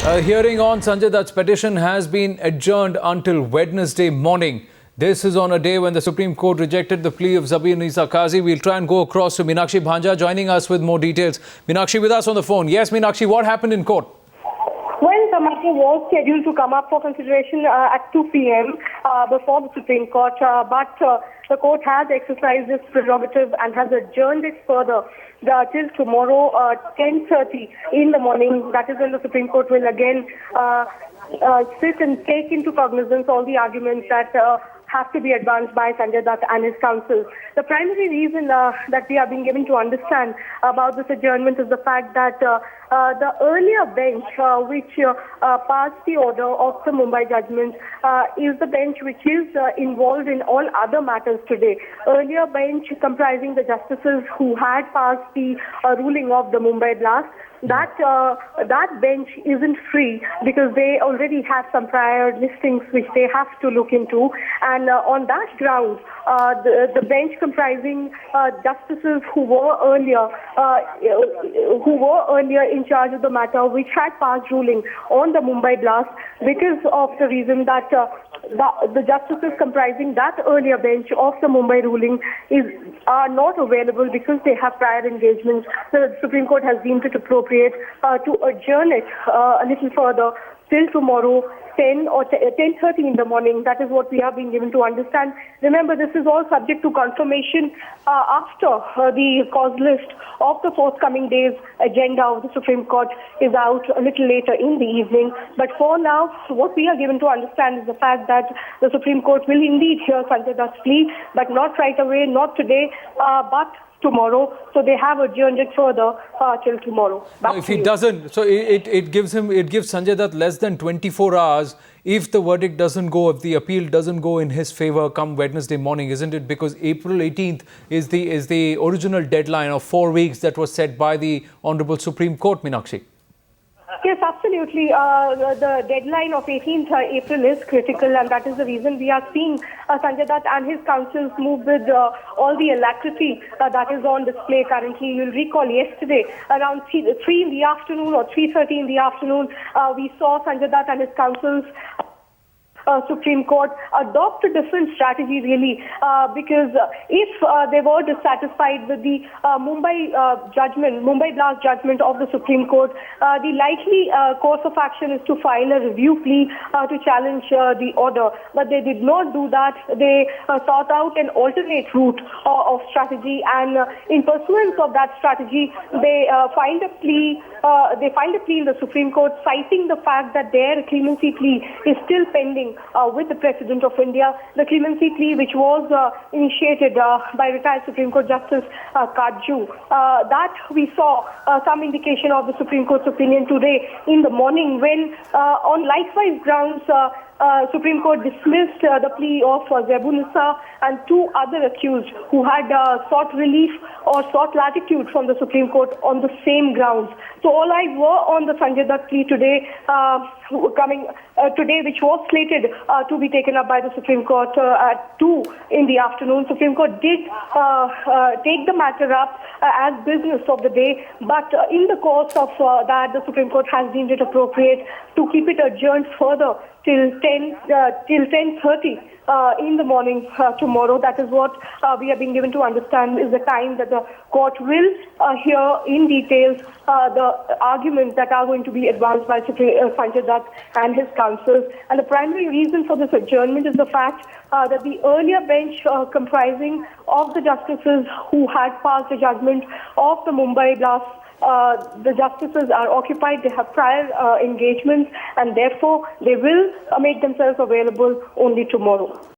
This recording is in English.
A hearing on Sanjay Dutt's petition has been adjourned until Wednesday morning. This is on a day when the Supreme Court rejected the plea of Zabir Nisa Qazi. We'll try and go across to Meenakshi Bhanja, joining us with more details. Meenakshi with us on the phone. Yes, Meenakshi, what happened in court? Well, the matter was scheduled to come up for consideration at 2 p.m. Before the Supreme Court, but the court has exercised its prerogative and has adjourned it further till tomorrow, 10:30 in the morning. That is when the Supreme Court will again sit and take into cognizance all the arguments that have to be advanced by Sanjay Dutt and his counsel. The primary reason that we are being given to understand about this adjournment is the fact that the earlier bench which passed the order of the Mumbai judgment is the bench which is involved in all other matters today. Earlier bench comprising the justices who had passed the ruling of the Mumbai blast, that bench isn't free because they already have some prior listings which they have to look into, and on that ground, the bench comprising justices who were earlier in charge of the matter, which had passed ruling on the Mumbai blast, because of the reason that the justices comprising that earlier bench of the Mumbai ruling are not available because they have prior engagements. The Supreme Court has deemed it appropriate to adjourn it a little further till tomorrow, 10 or 10:30 in the morning. That is what we are being given to understand. Remember, this is all subject to confirmation after the cause list of the forthcoming day's agenda of the Supreme Court is out a little later in the evening. But for now, what we are given to understand is the fact that the Supreme Court will indeed hear Sanjay Dutt's plea, but not right away, not today, but tomorrow. So they have adjourned it further till tomorrow. No, if he doesn't, so it gives Sanjay Dutt less than 24 hours if the verdict doesn't go, if the appeal doesn't go in his favor come Wednesday morning, isn't it? Because April 18th is the original deadline of 4 weeks that was set by the Honorable Supreme Court, Meenakshi. Yes, absolutely. The deadline of 18th April is critical, and that is the reason we are seeing Sanjay Dutt and his counsels move with all the alacrity that is on display currently. You'll recall yesterday around 3 in the afternoon or 3:30 in the afternoon, we saw Sanjay Dutt and his counsels Supreme Court adopt a different strategy really, because if they were dissatisfied with the Mumbai blast judgment of the Supreme Court, the likely course of action is to file a review plea to challenge the order. But they did not do that. They sought out an alternate route of strategy, and in pursuance of that strategy, they find a plea. They find a plea in the Supreme Court, citing the fact that their clemency plea is still pending with the President of India. The clemency plea, which was initiated by retired Supreme Court Justice Kaju, that we saw some indication of the Supreme Court's opinion today in the morning when, on likewise grounds, Supreme Court dismissed the plea of Zabir Nisa and 2 other accused who had sought relief or sought latitude from the Supreme Court on the same grounds. So all eyes were on the Sanjay Dutt plea today, which was slated to be taken up by the Supreme Court at 2 in the afternoon. Supreme Court did take the matter up as business of the day, but in the course of that, the Supreme Court has deemed it appropriate to keep it adjourned further till 10:30 in the morning tomorrow. That is what we are being given to understand is the time that the court will hear in details the arguments that are going to be advanced by Sanjay Dutt and his counsels. And the primary reason for this adjournment is the fact that the earlier bench comprising of the justices who had passed the judgment of the Mumbai blast, the justices are occupied, they have prior engagements, and therefore they will make themselves available only tomorrow.